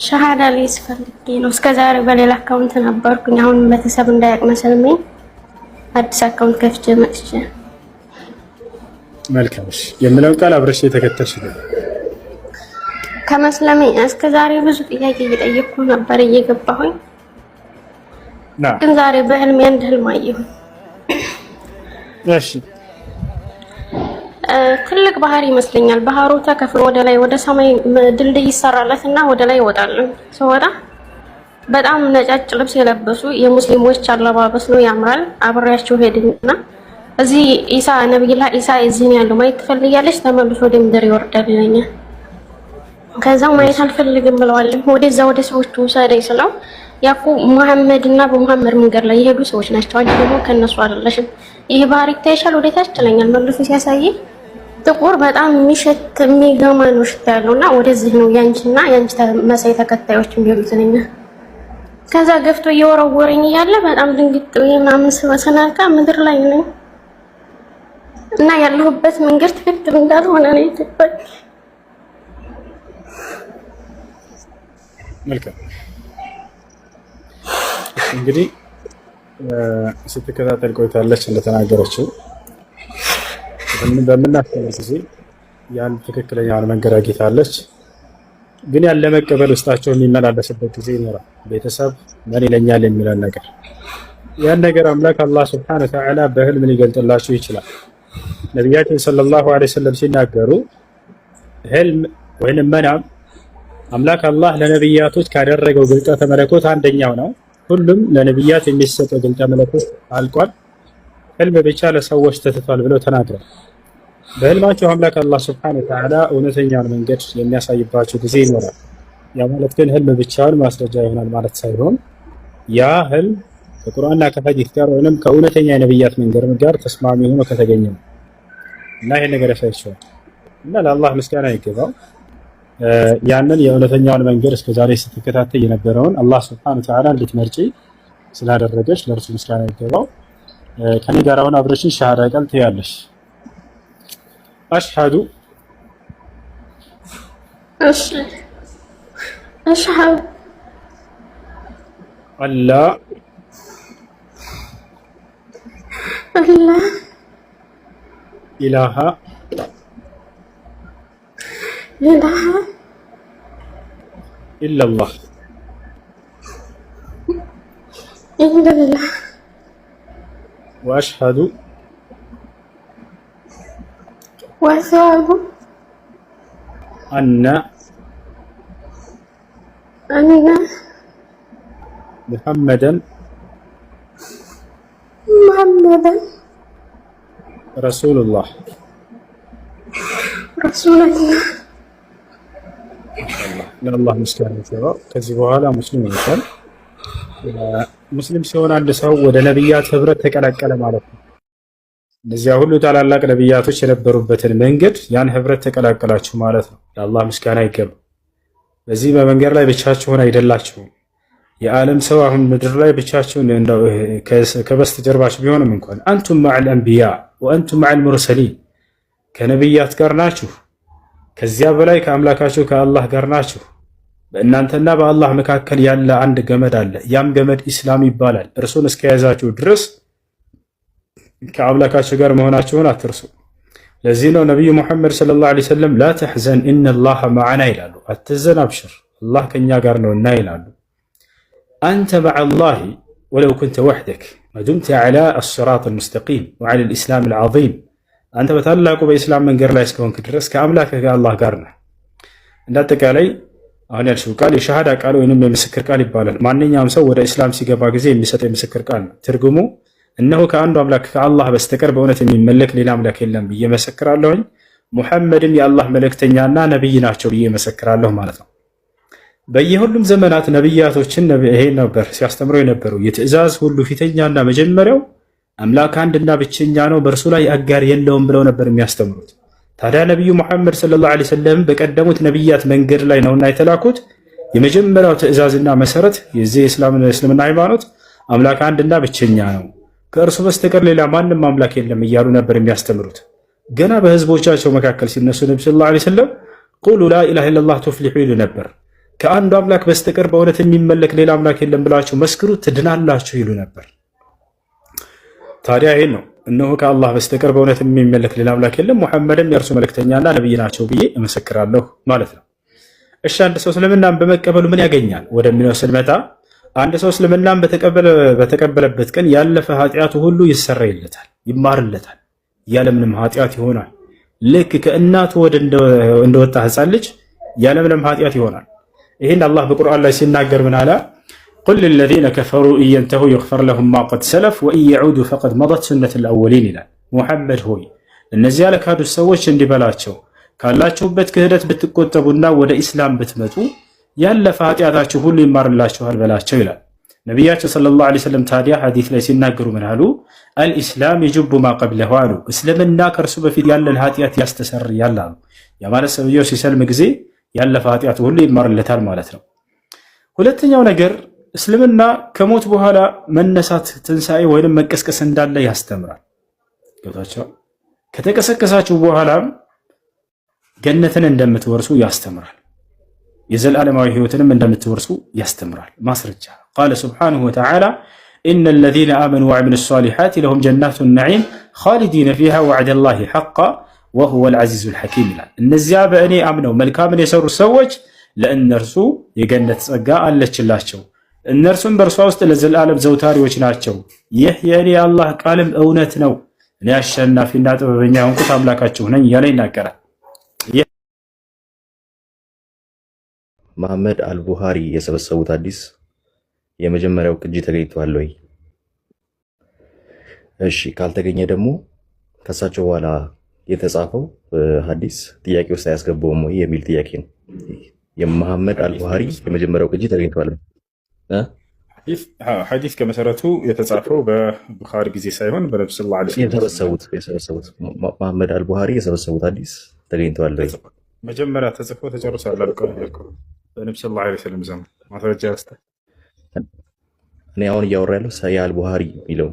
ሸሃዳ ሊይዝ ፈልጌ ነው። እስከዛሬ በሌላ አካውንት ነበርኩኝ። አሁን ቤተሰብ እንዳያቅመሰልመኝ አዲስ አካውንት ከፍቼ መጥቼ። መልካም እሺ። የምለው ቃል አብረሽ የተከተልሽ ነው። ከመስለሜ እስከዛሬ ብዙ ጥያቄ እየጠየቅኩ ነበር እየገባሁኝ፣ ግን ዛሬ በህልሜ አንድ ህልም አየሁ። እሺ። ትልቅ ባህር ይመስለኛል። ባህሩ ተከፍሎ ወደ ላይ ወደ ሰማይ ድልድይ ይሰራለትና ወደ ላይ ይወጣል። ሲወጣ በጣም ነጫጭ ልብስ የለበሱ የሙስሊሞች አለባበስ ነው፣ ያምራል። አብሬያቸው ሄድና እዚህ ኢሳ ነብዩላህ ኢሳ እዚህ ያለው ማየት ትፈልጊያለሽ? ተመልሶ ወደ ምድር ይወርዳል ይለኛል። ከዛው ማየት አልፈልግም ብለዋለሁ። ወደዛ ወደ ሰዎቹ ሰደይ ስለው ያኩ መሐመድና በመሐመድ መንገድ ላይ የሄዱ ሰዎች ናቸው፣ አንቺ ደግሞ ከነሱ አይደለሽም። ይሄ ባህር ይታይሻል ወደ ታች ትለኛል። መልሶ ሲያሳይ ጥቁር በጣም የሚሸት የሚገማ ነው ሽታ ያለውና ወደዚህ ነው ያንቺና ያንቺ መሳይ ተከታዮች የሚሉት ነኝ። ከዛ ገፍቶ እየወረወረኝ እያለ በጣም ድንግጥ ምናምን ስበሰናካ ምድር ላይ ነኝ እና ያለሁበት መንገድ ትክክል እንዳልሆነ ነው የተባለ። መልካም እንግዲህ ስትከታተል ቆይታለች እንደተናገረችው በምናስተምር ጊዜ ያን ትክክለኛውን መንገድ አግኝታለች። ግን ያን ለመቀበል ውስጣቸው የሚመላለስበት ጊዜ ይኖራል። ቤተሰብ ምን ይለኛል የሚለን ነገር ያን ነገር አምላክ አላህ ሱብሓነሁ ወተዓላ በህልም ሊገልጥላችሁ ይችላል። ነቢያችን ሰለላሁ ዐለይሂ ወሰለም ሲናገሩ ህልም ወይንም መናም አምላክ አላህ ለነቢያቶች ካደረገው ግልጠተ መለኮት አንደኛው ነው። ሁሉም ለነቢያት የሚሰጠው ግልጠተ መለኮት አልቋል። ህልም ብቻ ለሰዎች ተትቷል ብለው ተናግረዋል። በህልማቸው አምላክ አላህ ሱብሓነሁ ወተዓላ እውነተኛውን መንገድ የሚያሳይባቸው ጊዜ ይኖራል። ያ ማለት ግን ህልም ብቻውን ማስረጃ ይሆናል ማለት ሳይሆን ያ ህልም ከቁርአንና ከሐዲስ ጋር ወይንም ከእውነተኛ የነቢያት መንገድ ጋር ተስማሚ ሆኖ ከተገኘ ነው እና ይሄን ነገር ያሳይቻል እና ለአላህ ምስጋና ይገባው። ያንን የእውነተኛውን መንገድ እስከዛሬ ስትከታተል የነበረውን አላህ ሱብሓነሁ ወተዓላ እንድትመርጪ ስላደረገች ለእርሱ ምስጋና ይገባው። ከኔ ጋር አሁን አብረሽን ሸሃዳ ቃል ትያለሽ። አሽሀዱ አሽሀዱ አላ ኢላሃ ኢለላህ وأشهد أن محمدا رسول الله ለአላህ ምስጋና ይገባው። ከዚህ በኋላ ሙስሊም ይሆናል። ሙስሊም ሲሆን አንድ ሰው ወደ ነቢያት ህብረት ተቀላቀለ ማለት ነው። እነዚያ ሁሉ ታላላቅ ነቢያቶች የነበሩበትን መንገድ ያን ህብረት ተቀላቀላችሁ ማለት ነው። ለአላህ ምስጋና ይገባው። በዚህ በመንገድ ላይ ብቻችሁን አይደላችሁም። የዓለም ሰው አሁን ምድር ላይ ብቻችሁን እንደው ከበስተጀርባችሁ ቢሆንም እንኳን አንቱም መዐል አንቢያ ወአንቱም መዐል ሙርሰሊን ከነቢያት ጋር ናችሁ። ከዚያ በላይ ከአምላካችሁ ከአላህ ጋር ናችሁ። በእናንተና በአላህ መካከል ያለ አንድ ገመድ አለ። ያም ገመድ ኢስላም ይባላል። እርሱን እስከያዛችሁ ድረስ ከአምላካችሁ ጋር መሆናችሁን አትርሱ። ለዚህ ነው ነቢዩ ሙሐመድ ሰለላሁ ዐለይሂ ወሰለም ላ ተሕዘን ኢነላሃ መዐና ይላሉ። አትዘን፣ አብሽር፣ አላህ ከኛ ጋር ነውና ይላሉ። አንተ መዐላሂ ወለው ኩንተ ወሕደክ መዱምተ ዐላ አስሲራጥ አልሙስተቂም ወዐላ አልኢስላም አልዐዚም። አንተ በታላቁ በኢስላም መንገድ ላይ እስከሆንክ ድረስ ከአምላክህ ከአላህ ጋር ነህ። እንዳጠቃላይ አሁን ያልሽው ቃል የሸሃዳ ቃል ወይንም የምስክር ቃል ይባላል። ማንኛውም ሰው ወደ እስላም ሲገባ ጊዜ የሚሰጥ የምስክር ቃል ነው። ትርጉሙ እነሆ ከአንዱ አምላክ ከአላህ በስተቀር በእውነት የሚመለክ ሌላ አምላክ የለም ብዬ መሰክራለሁኝ፣ ሙሐመድም የአላህ መልእክተኛና ነብይ ናቸው ብዬ መሰክራለሁ ማለት ነው። በየሁሉም ዘመናት ነብያቶችን ይሄ ነበር ሲያስተምሩ የነበሩ። የትእዛዝ ሁሉ ፊተኛና መጀመሪያው አምላክ አንድና ብቸኛ ነው፣ በእርሱ ላይ አጋር የለውም ብለው ነበር የሚያስተምሩት። ታዲያ ነቢዩ ሙሐመድ ሰለላሁ ዐለይሂ ወሰለም በቀደሙት ነቢያት መንገድ ላይ ነውና የተላኩት። የመጀመሪያው ትእዛዝና መሰረት የዚህ የእስልምና ሃይማኖት አምላክ አንድና ብቸኛ ነው፣ ከእርሱ በስተቀር ሌላ ማንም አምላክ የለም እያሉ ነበር የሚያስተምሩት። ገና በህዝቦቻቸው መካከል ሲነሱ ነቢ ሰለላሁ ዐለይሂ ወሰለም ቁሉ ላኢላሃ ኢለላህ ቱፍሊሑ ይሉ ነበር። ከአንዱ አምላክ በስተቀር በእውነት የሚመለክ ሌላ አምላክ የለም ብላችሁ መስክሩ ትድናላችሁ ይሉ ነበር። ታዲያ ይሄን ነው እነሆ ከአላህ በስተቀር በእውነት የሚመለክ ሌላ አምላክ የለም፣ ሙሐመድም የእርሱ መልእክተኛና ነብይ ናቸው ብዬ እመሰክራለሁ ማለት ነው። እሺ አንድ ሰው እስልምናን በመቀበሉ ምን ያገኛል ወደሚለው ስንመጣ አንድ ሰው እስልምናን በተቀበለበት ቀን ያለፈ ኃጢአቱ ሁሉ ይሰረይለታል፣ ይማርለታል፣ ያለምንም ኃጢአት ይሆናል። ልክ ከእናቱ ወደ እንደወጣ ህፃን ልጅ ያለምንም ኃጢአት ይሆናል። ይህን አላህ በቁርአን ላይ ሲናገር ምን አለ? ቁል ለዚነ ከፈሩ ኢየንተሁ ይግፈር ለሁም ማ ቀድ ሰለፍ ወኢን የዑዱ ፈቀድ መደት ሱነቱል አወሊን ይላል። ሙሐመድ ሆይ እነዚያ ለካዱት ሰዎች እንዲበላቸው ካላችሁበት ክህደት ብትቆጠቡና ወደ ኢስላም ብትመጡ ያለፈ ኃጢአታችሁ ሁሉ ይማርላችኋል በላቸው ይላል ነቢያችን ሰለላሁ ዐለይሂ ወሰለም። ታዲያ ሐዲስ ላይ ሲናገሩ ምን አሉ? አልኢስላም የጅቡ ማ ቀብለሁ አሉ። እስልምና ከእርሱ በፊት ያለን ኃጢአት ያስተሰርያል አሉ። ያ ማለት ሰውየው ሲሰልም ጊዜ ያለፈ ኃጢአቱ ሁሉ ይማርለታል ማለት ነው። ሁለተኛው ነገር እስልምና ከሞት በኋላ መነሳት ትንሣኤ ወይንም መቀስቀስ እንዳለ ያስተምራል። ገብታችኋል? ከተቀሰቀሳችሁ በኋላም ገነትን እንደምትወርሱ ያስተምራል። የዘላለማዊ ህይወትንም እንደምትወርሱ ያስተምራል። ማስረጃ ቃለ ሱብሓነሁ ወተዓላ ኢነ ለዚነ አመኑ ወዐሚሉ ሷሊሓት ለሁም ጀናቱ ነዒም ኻሊዲነ ፊሃ ወዐደላሂ ሐቃ ወሁወል ዐዚዙል ሐኪም ይላል። እነዚያ በእኔ አምነው መልካምን የሰሩ ሰዎች ለእነርሱ የገነት ጸጋ አለችላቸው፣ እነርሱም በእርሷ ውስጥ ለዘላለም ዘውታሪዎች ናቸው። ይህ የእኔ አላህ ቃልም እውነት ነው፣ እኔ አሸናፊና ጥበበኛ የሆንኩት አምላካችሁ ነኝ እያለ ይናገራል። መሐመድ አልቡሃሪ የሰበሰቡት ሐዲስ የመጀመሪያው ቅጂ ተገኝቷል ወይ? እሺ ካልተገኘ ደግሞ ከሳቸው በኋላ የተጻፈው ሐዲስ ጥያቄ ውስጥ አያስገባውም ወይ የሚል ጥያቄ ነው። የመሐመድ አልቡሃሪ የመጀመሪያው ቅጂ ተገኝቷል ወይ? ሐዲስ ከመሰረቱ የተጻፈው በቡኻሪ ጊዜ ሳይሆን በነብዩ ሰለላሁ ዐለይሂ ወሰለም የሰበሰቡት መሐመድ አልቡሃሪ የሰበሰቡት ሐዲስ ተገኝቷል ወይ? መጀመሪያ ተጽፎ ተጨርሷል አልቀው በነብዩ ሰለላሁ ዐለይሂ ወሰለም ዘመን ማስረጃ ያስተ እኔ አሁን እያወራ ያለው ሰሂህ አልቡሃሪ የሚለው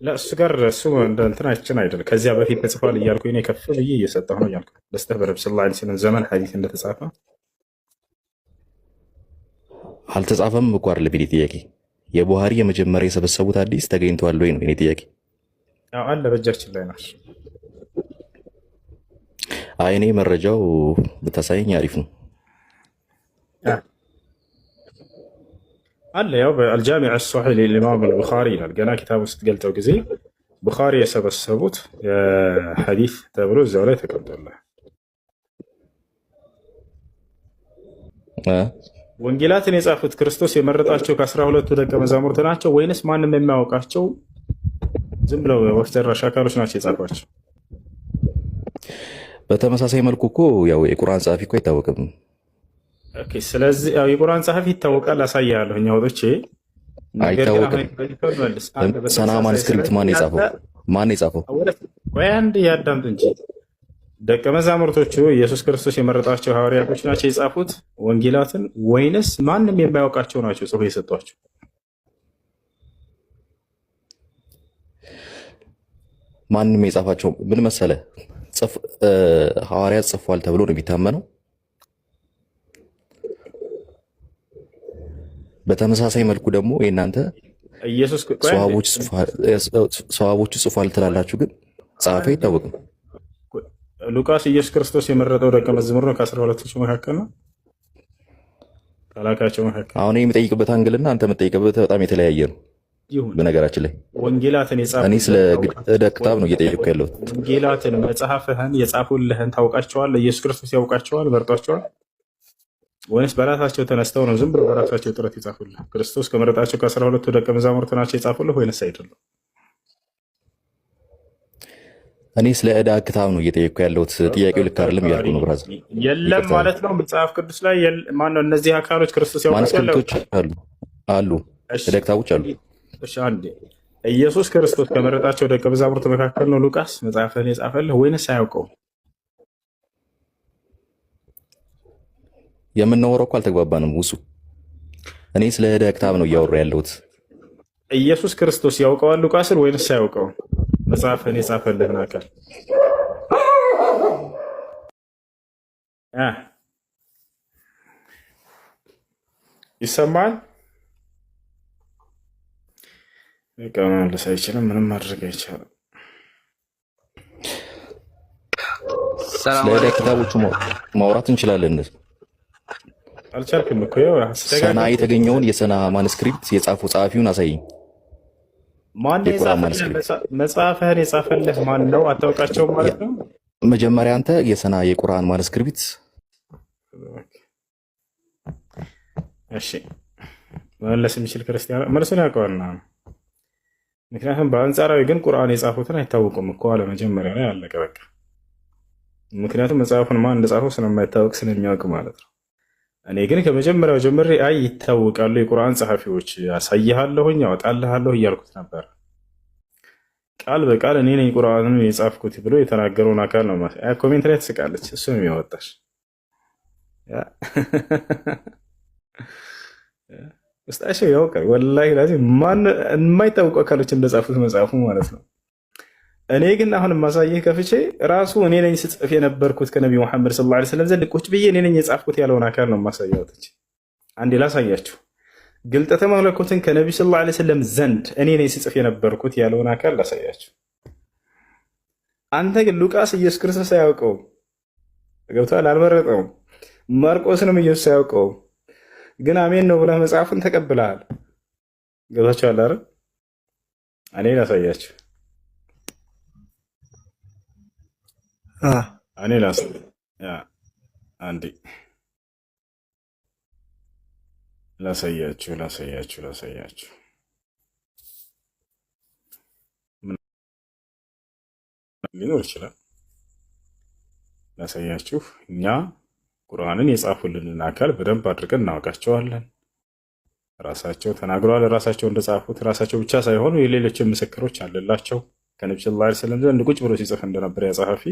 ለእሱ ጋር እሱ እንደ እንትናችን አይደለም። ከዚያ በፊት ተጽፏል እያልኩ እኔ ከፍ ብዬ እየሰጠሁ ነው እያልኩ ለስተህ በነብዩ ሰለላሁ ዐለይሂ ወሰለም ዘመን ሐዲስ እንደተጻፈ አልተጻፈም እኮ አይደል? ቢዲ ጥያቄ የቡሃሪ የመጀመሪያ የሰበሰቡት ሐዲስ ተገኝቷል ወይ ነው የኔ ጥያቄ። አዎ አለ በእጃችን ላይ ነው። አይ እኔ መረጃው ብታሳየኝ አሪፍ ነው። አለ ያው በአልጃሚዕ አስሷሒህ ለኢማም አልቡኻሪ ይላል። ገና ኪታብ ውስጥ ገልጠው ጊዜ ቡኻሪ የሰበሰቡት ሐዲስ ተብሎ እዛው ላይ ተቀምጧል። ወንጌላትን የጻፉት ክርስቶስ የመረጣቸው ከ12ቱ ደቀ መዛሙርት ናቸው ወይንስ ማንም የሚያውቃቸው ዝም ብለው ወፍ ዘራሽ አካሎች ናቸው የጻፏቸው? በተመሳሳይ መልኩ እኮ ያው የቁርአን ጸሐፊ እኮ አይታወቅም። ኦኬ፣ ስለዚህ ያው የቁርአን ጸሐፊ ይታወቃል። አሳያለሁ እኛ ወጥቼ አይታወቅም። ሰና ማንስክሪፕት ማን የጻፈው? ማን የጻፈው? ወይ አንድ ያዳምጥ እንጂ ደቀ መዛሙርቶቹ ኢየሱስ ክርስቶስ የመረጣቸው ሐዋርያቶች ናቸው የጻፉት ወንጌላትን ወይንስ ማንም የማያውቃቸው ናቸው ጽፎ የሰጧቸው? ማንም የጻፋቸው ምን መሰለ ሐዋርያት ጽፏል ተብሎ ነው የሚታመነው። በተመሳሳይ መልኩ ደግሞ የእናንተ ሰዋቦቹ ጽፏል ትላላችሁ፣ ግን ጸሐፊ አይታወቅም። ሉቃስ ኢየሱስ ክርስቶስ የመረጠው ደቀ መዝሙር ነው ከ12ቱ መካከል ነው ከላካቸው መካከል። አሁን የሚጠይቅበት አንግልና አንተ የምጠይቅበት በጣም የተለያየ ነው። በነገራችን ላይ ወንጌላትን የጻፉ እኔ ስለ ክታብ ነው እየጠየቅኩ ያለሁት። ወንጌላትን መጽሐፍህን የጻፉልህን ታውቃቸዋል? ኢየሱስ ክርስቶስ ያውቃቸዋል? መርጧቸዋል? ወይስ በራሳቸው ተነስተው ነው ዝም ብለው በራሳቸው ጥረት የጻፉልህ? ክርስቶስ ከመረጣቸው ከ12ቱ ደቀ መዛሙርት ናቸው የጻፉልህ ወይንስ አይደለም? እኔ ስለ ዕዳ ክታብ ነው እየጠየቅኩ ያለሁት። ጥያቄው ልክ አይደለም እያልኩ ነው። ብራዘር የለም ማለት ነው መጽሐፍ ቅዱስ ላይ ማነው እነዚህ አካሎች ክርስቶስ ያውቃቸዋል? ማንስክሪፕቶች አሉ፣ ዕዳ ክታቦች አሉ። እሺ አንዴ ኢየሱስ ክርስቶስ ከመረጣቸው ደቀ መዛሙርት መካከል ነው ሉቃስ መጽሐፍን የጻፈልህ ወይንስ አያውቀውም? የምናወራው እኮ አልተግባባንም ውሱ። እኔ ስለ ዕዳ ክታብ ነው እያወራ ያለሁት። ኢየሱስ ክርስቶስ ያውቀዋል ሉቃስን ወይንስ አያውቀውም? መጽሐፍን የጻፈልህን አካል ይሰማል? በቃ መመለስ አይችልም። ምንም ማድረግ አይቻልም። ስለ ኪታቦቹ ማውራት እንችላለን። አልቻልክም እኮ ሰና የተገኘውን የሰና ማንስክሪፕት የጻፈው ጸሐፊውን አሳየኝ። ማን መጽሐፍህን የጻፈልህ ማን ነው? አታውቃቸውም ማለት ነው? መጀመሪያ አንተ የሰና የቁርአን ማንስክሪፕት እሺ፣ መመለስ የሚችል ክርስቲያን መልሱን ያውቀዋልና። ምክንያቱም በአንጻራዊ ግን ቁርአን የጻፉትን አይታወቁም እኮ አለ። መጀመሪያ ላይ አለቀ በቃ። ምክንያቱም መጽሐፉን ማን እንደጻፈው ስለማይታወቅ ስለሚያውቅ ማለት ነው። እኔ ግን ከመጀመሪያው ጀምሬ አይ ይታወቃሉ የቁርአን ጸሐፊዎች፣ ያሳይሃለሁኝ፣ ያወጣልሃለሁ እያልኩት ነበር። ቃል በቃል እኔ ነኝ ቁርአንን የጻፍኩት ብሎ የተናገረውን አካል ነው። ኮሜንት ላይ ትስቃለች። እሱ ነው የሚያወጣሽ። ውስጣቸው ያውቃል። ወላሂ ላዚም ማን የማይታወቁ አካሎች እንደጻፉት መጽሐፉ ማለት ነው። እኔ ግን አሁን ማሳየህ ከፍቼ ራሱ እኔ ነኝ ስጽፍ የነበርኩት ከነቢ መሐመድ ሰለላሁ ዐለይሂ ወሰለም ዘንድ ቁጭ ብዬ እኔ ነኝ የጻፍኩት ያለውን አካል ነው ማሳያውት። አንዴ ላሳያችሁ። ግልጠተ መለኮትን ከነቢ ሰለላሁ ዐለይሂ ወሰለም ዘንድ እኔ ነኝ ስጽፍ የነበርኩት ያለውን አካል ላሳያችሁ። አንተ ግን ሉቃስ ኢየሱስ ክርስቶስ አያውቀውም፣ ገብቶሃል? አልመረጠውም። ማርቆስንም ኢየሱስ አያውቀውም፣ ግን አሜን ነው ብለህ መጽሐፉን ተቀብለሃል። ገብታችኋል አይደል? እኔ ላሳያችሁ። እኔ አንዴ ላሳያችሁ ሊኖር ይችላል። ላሳያችሁ። እኛ ቁርአንን የጻፉልንን አካል በደንብ አድርገን እናውቃቸዋለን። ራሳቸው ተናግረዋል። ራሳቸው እንደጻፉት ራሳቸው ብቻ ሳይሆኑ የሌሎችን ምስክሮች አለላቸው። ከነብዩ ሰለላሁ ዐለይሂ ወሰለም ዘንድ ቁጭ ብሎ ሲጽፍ እንደነበር ያ ጸሐፊ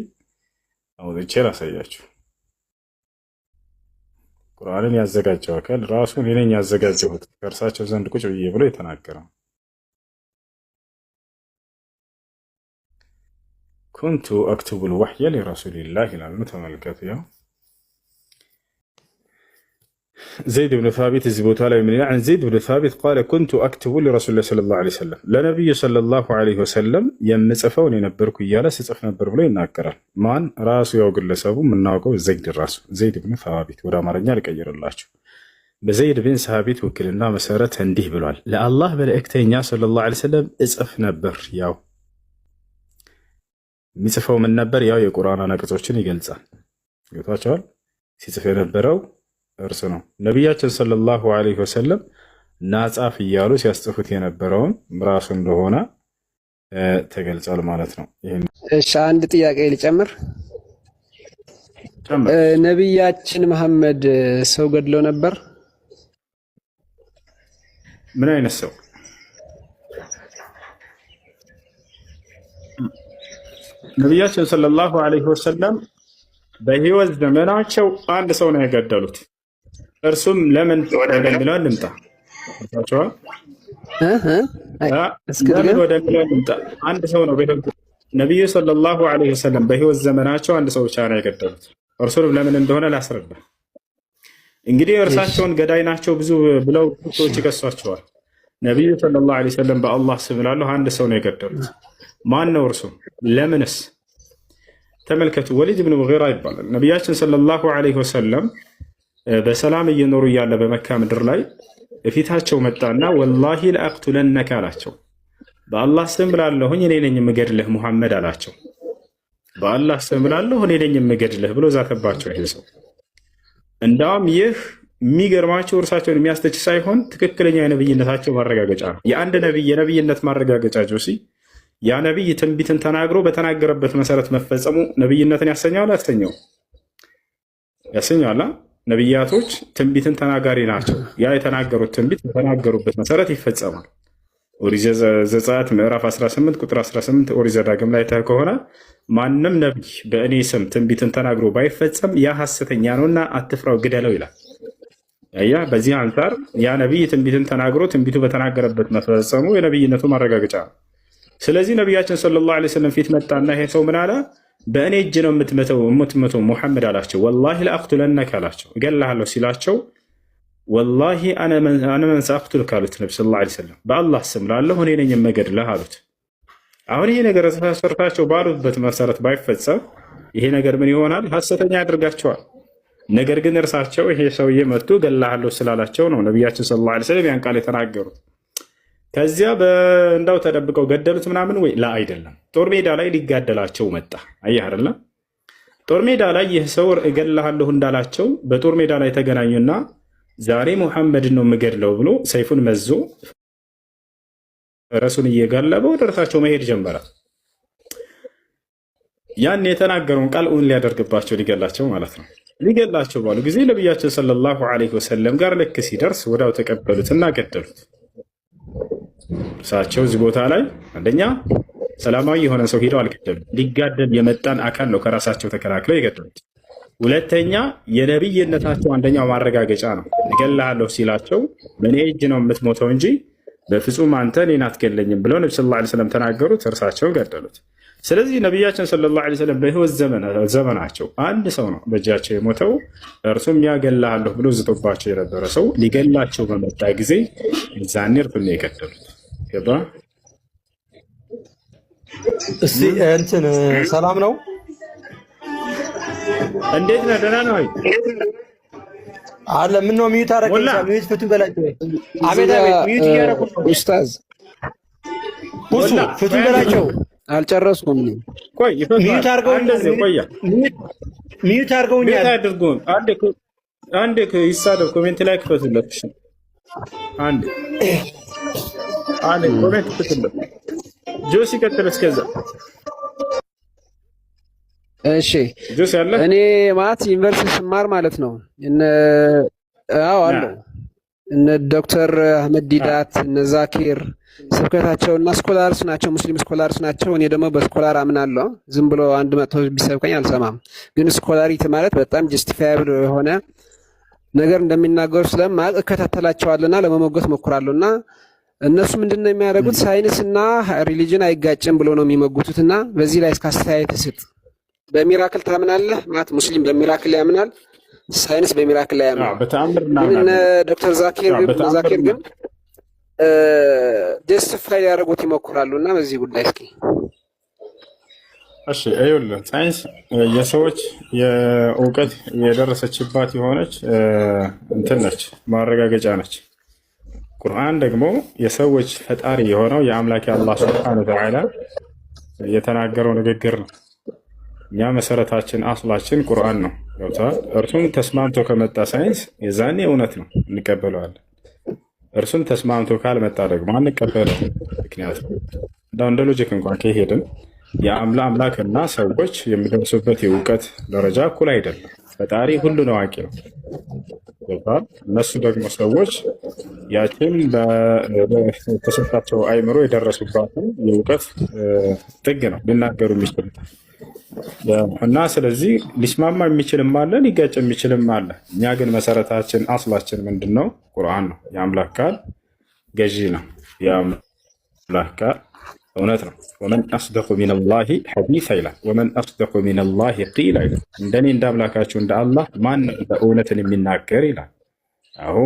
አውጥቼ ላሳያችሁ። ቁርአንን ያዘጋጀው አካል ራሱ እኔ ነኝ ያዘጋጀሁት ከእርሳቸው ዘንድ ቁጭ ብዬ ብሎ የተናገረው ኩንቱ አክቱቡል ወሕየ ሊረሱሊላህ ይላል። ተመልከቱ። ያው ዘይድ ብን ሳቢት እዚህ ቦታ ላይ ምን ይላል? ዘይድ ብን ሳቢት ቃለ ኩንቱ አክቱቡ ሊረሱሊላህ ሰለላሁ ዐለይሂ ወሰለም፣ ለነቢዩ ሰለላሁ ዐለይሂ ወሰለም የምጽፈውን የነበርኩ እያለ ስጽፍ ነበር ብሎ ይናገራል። ማን? ራሱ ያው ግለሰቡ የምናውቀው ዘይድ ራሱ ዘይድ ብን ሳቢት። ወደ አማርኛ ልቀይርላችሁ። በዘይድ ብን ሳቢት ውክልና መሰረት እንዲህ ብሏል። ለአላህ መልእክተኛ ሰለላሁ ዐለይሂ ወሰለም እጽፍ ነበር። ያው የሚጽፈው ምን ነበር? ያው የቁርአን አንቀጾችን ይገልጻል። ገብቷቸዋል። ሲጽፍ የነበረው እርሱ ነው። ነቢያችን ሰለላሁ ዐለይሂ ወሰለም ናጻፍ እያሉ ሲያስጽፉት የነበረውን ራሱ እንደሆነ ተገልጿል ማለት ነው። እሺ፣ አንድ ጥያቄ ልጨምር። ነቢያችን መሐመድ ሰው ገድለው ነበር? ምን አይነት ሰው? ነቢያችን ሰለላሁ ዐለይሂ ወሰለም በህይወት ዘመናቸው አንድ ሰው ነው የገደሉት። እርሱም ለምን ወደሚለው እንምጣ። ለምን ወደሚለው እንምጣ። አንድ ሰው ነው ነቢዩ ሰለላሁ ዐለይሂ ወሰለም በህይወት ዘመናቸው አንድ ሰው ብቻ ነው የገደሉት። እርሱንም ለምን እንደሆነ ላስረዳ። እንግዲህ እርሳቸውን ገዳይ ናቸው ብዙ ብለው ሰዎች ይከሷቸዋል። ነቢዩ ሰለላሁ ዐለይሂ ወሰለም በአላህ ስም እላለሁ አንድ ሰው ነው የገደሉት። ማን ነው እርሱ? ለምንስ? ተመልከቱ። ወሊድ ብን ሙጊራ ይባላል። ነቢያችን ሰለላሁ ዐለይሂ ወሰለም በሰላም እየኖሩ እያለ በመካ ምድር ላይ በፊታቸው መጣና ወላሂ ለአቅቱለነከ አላቸው። በአላህ ስም ብላለሁኝ እኔ ነኝ የምገድልህ ሙሐመድ አላቸው። በአላህ ስም ብላለሁ እኔ ነኝ የምገድልህ ብሎ ዛተባቸው። ይህ ሰው እንዳውም ይህ የሚገርማቸው እርሳቸውን የሚያስተች ሳይሆን ትክክለኛ የነብይነታቸው ማረጋገጫ ነው። የአንድ ነብይ የነብይነት ማረጋገጫ ጆሲ ያ ነብይ ትንቢትን ተናግሮ በተናገረበት መሰረት መፈጸሙ ነብይነትን ያሰኛል? ያሰኛል። ነብያቶች ትንቢትን ተናጋሪ ናቸው። ያ የተናገሩት ትንቢት በተናገሩበት መሰረት ይፈጸማል። ኦሪት ዘጸአት ምዕራፍ 18 ቁጥር 18፣ ኦሪት ዘዳግም ላይ ተህ ከሆነ ማንም ነቢይ በእኔ ስም ትንቢትን ተናግሮ ባይፈጸም ያ ሐሰተኛ ነውና አትፍራው ግደለው ይላል። ያ በዚህ አንጻር ያ ነቢይ ትንቢትን ተናግሮ ትንቢቱ በተናገረበት መፈጸሙ የነብይነቱ ማረጋገጫ ነው። ስለዚህ ነቢያችን ሰለላሁ ዐለይሂ ወሰለም ፊት መጣና ይሄ ሰው ምን አለ? በእኔ እጅ ነው የምትመተው ሙሐመድ አላቸው። ወላሂ ለአቅቱለነከ አላቸው፣ እገላለሁ ሲላቸው ወላሂ አነ መን ሰአቅቱልከ አሉት ነቢ ሰለላሁ ዐለይሂ ወሰለም። በአላህ ስም ላለሁ እኔ ነኝ የምገድልህ አሉት። አሁን ይሄ ነገር እርሳቸው ባሉበት መሰረት ባይፈጸም ይሄ ነገር ምን ይሆናል? ሐሰተኛ ያደርጋቸዋል። ነገር ግን እርሳቸው ይሄ ሰውዬ መጥቶ ገላሃለሁ ስላላቸው ነው ነቢያችን ሰለላሁ ዐለይሂ ወሰለም ያን ቃል የተናገሩት። ከዚያ እንዳው ተደብቀው ገደሉት ምናምን ወይ ላ አይደለም። ጦር ሜዳ ላይ ሊጋደላቸው መጣ። አየህ አይደለ? ጦር ሜዳ ላይ ይህ ሰው እገላሃለሁ እንዳላቸው በጦር ሜዳ ላይ ተገናኙና ዛሬ ሙሐመድን ነው የምገድለው ብሎ ሰይፉን መዞ ረሱን እየጋለበ ወደ እርሳቸው መሄድ ጀመረ። ያን የተናገረውን ቃል እውን ሊያደርግባቸው ሊገላቸው ማለት ነው። ሊገላቸው ባሉ ጊዜ ነቢያችን ሰለላሁ ዐለይሂ ወሰለም ጋር ልክ ሲደርስ ወዲያው ተቀበሉትና ገደሉት። እርሳቸው እዚህ ቦታ ላይ አንደኛ ሰላማዊ የሆነ ሰው ሄደው አልገደሉም። ሊጋደል የመጣን አካል ነው ከራሳቸው ተከላክለው የገደሉት። ሁለተኛ የነብይነታቸው አንደኛው ማረጋገጫ ነው። እገልሃለሁ ሲላቸው በእኔ እጅ ነው የምትሞተው እንጂ በፍጹም አንተ እኔን አትገለኝም ብለው ነቢ ሰለላሁ ዐለይሂ ወሰለም ተናገሩት። እርሳቸውን ገደሉት። ስለዚህ ነቢያችን ሰለላሁ ዐለይሂ ወሰለም በህይወት ዘመናቸው አንድ ሰው ነው በእጃቸው የሞተው። እርሱም ያገላሃለሁ ብሎ ዝቶባቸው የነበረ ሰው ሊገላቸው በመጣ ጊዜ ዛኔ እርሱን የገደሉት። ገባ? እስቲ እንትን ሰላም ነው? እንዴት ነህ? ደህና ነው አለ። ምን ነው ሚዩት አደረገኝ? ሚዩት ፍቱ በላቸው። አቤት አቤት፣ ሚዩት እያደረጉ ነው ኡስታዝ። ሁሱ ፍቱ በላቸው። አልጨረስኩም። ቆይ ሚዩት አድርገው፣ እንደዚህ ቆያ። ሚዩት አድርገውኛል። ሚዩት አድርጉን። አንዴ ይሳደብ፣ ኮሜንት ላይ ክፈቱለት። እሺ አንዴ ኮሜንት ክፈቱለት። ጆሲ ቀጥል እስከዛ። እሺ እኔ ማለት ዩኒቨርሲቲ ስማር ማለት ነው አለው እነ ዶክተር አህመድ ዲዳት እነ ዛኪር ስብከታቸው እና ስኮላርስ ናቸው፣ ሙስሊም ስኮላርስ ናቸው። እኔ ደግሞ በስኮላር አምናለሁ። ዝም ብሎ አንድ መጥቶ ቢሰብከኝ አልሰማም። ግን ስኮላሪቲ ማለት በጣም ጀስቲፋያብል የሆነ ነገር እንደሚናገሩ ስለማውቅ እከታተላቸዋለሁና ለመሞገት ሞክራለሁ። እና እነሱ ምንድነው የሚያደርጉት? ሳይንስ እና ሪሊጅን አይጋጭም ብሎ ነው የሚሞግቱትና በዚህ ላይ እስከ አስተያየት ስጥ። በሚራክል ታምናለህ? ማለት ሙስሊም በሚራክል ያምናል፣ ሳይንስ በሚራክል ላይ ያምናል። ግን ዶክተር ዛኪር ግን ጀስቲፋይ ሊያደርጉት ይሞክራሉ። እና በዚህ ጉዳይ እስኪ እሺ ይኸውልህ፣ ሳይንስ የሰዎች የእውቀት የደረሰችባት የሆነች እንትን ነች፣ ማረጋገጫ ነች። ቁርአን ደግሞ የሰዎች ፈጣሪ የሆነው የአምላክ አላህ ሱብሓነሁ ወተዓላ የተናገረው ንግግር ነው። እኛ መሰረታችን አስላችን ቁርአን ነው። ገብቶሃል? እርሱን ተስማምቶ ከመጣ ሳይንስ የዛኔ እውነት ነው እንቀበለዋለን። እርሱን ተስማምቶ ካልመጣ ደግሞ አንቀበለው። ምክንያቱም እንደ ሎጂክ እንኳን ከሄድን የአምላክና ሰዎች የሚደርሱበት የእውቀት ደረጃ እኩል አይደለም። ፈጣሪ ሁሉን አዋቂ ነው። እነሱ ደግሞ ሰዎች ያችን በተሰጣቸው አይምሮ የደረሱባትን የእውቀት ጥግ ነው ሊናገሩ የሚችሉት እና ስለዚህ ሊስማማ የሚችልም አለ፣ ሊጋጭ የሚችልም አለ። እኛ ግን መሰረታችን አስላችን ምንድን ነው? ቁርአን ነው። የአምላክ ቃል ገዢ ነው። የአምላክ ቃል እውነት ነው። ወመን አስደቁ ሚነላሂ ሐዲሳ ይላል። ወመን አስደቁ ሚነላሂ ቂላ ይላል። እንደኔ እንደ አምላካችሁ እንደ አላህ ማን በእውነትን የሚናገር ይላል። አሁ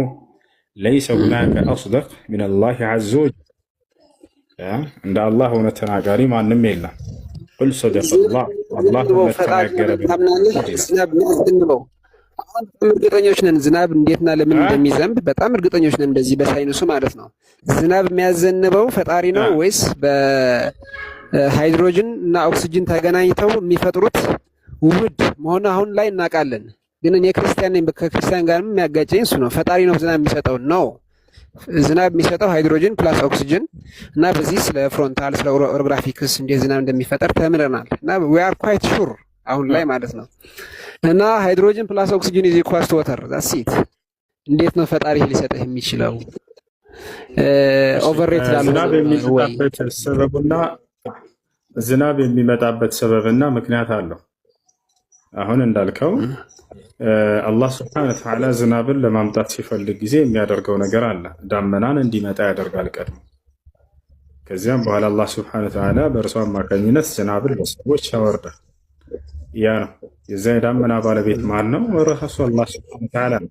ለይሰ ሁናከ አስደቅ ሚነላሂ ዐዘ ወጀል። እንደ አላህ እውነት ተናጋሪ ማንም የለም። ቁል ሰደቀላህ አላህ እውነት ተናገረ። እርግጠኞች ነን ዝናብ እንዴትና ለምን እንደሚዘንብ በጣም እርግጠኞች ነን። እንደዚህ በሳይንሱ ማለት ነው። ዝናብ የሚያዘንበው ፈጣሪ ነው ወይስ በሃይድሮጅን እና ኦክሲጅን ተገናኝተው የሚፈጥሩት ውህድ መሆኑ አሁን ላይ እናውቃለን። ግን እኔ ክርስቲያን ነኝ፣ ከክርስቲያን ጋርም የሚያጋጨኝ እሱ ነው። ፈጣሪ ነው ዝናብ የሚሰጠው ነው። ዝናብ የሚሰጠው ሃይድሮጅን ፕላስ ኦክሲጅን እና በዚህ ስለ ፍሮንታል ስለ ኦሮግራፊክስ እንዴት ዝናብ እንደሚፈጠር ተምረናል እና we are quite sure አሁን ላይ ማለት ነው። እና ሃይድሮጅን ፕላስ ኦክሲጅን ኢዝ ኢኳልስ ቱ ዋተር ዛትስ ኢት። እንዴት ነው ፈጣሪ ሊሰጥህ የሚችለው? ኦቨርሬት ላሉ ዝናብ የሚመጣበት ሰበብና ምክንያት አለው። አሁን እንዳልከው አላህ ስብሐነሁ ወተዓላ ዝናብን ለማምጣት ሲፈልግ ጊዜ የሚያደርገው ነገር አለ። ዳመናን እንዲመጣ ያደርጋል ቀድሞ። ከዚያም በኋላ አላህ ስብሐነሁ ወተዓላ በእርሱ አማካኝነት ዝናብን ለሰዎች ያወርዳል። ያ ነው የዚያ የዳመና ባለቤት ማን ነው? ራሱ አላህ ስብሐነሁ ወተዓላ ነው።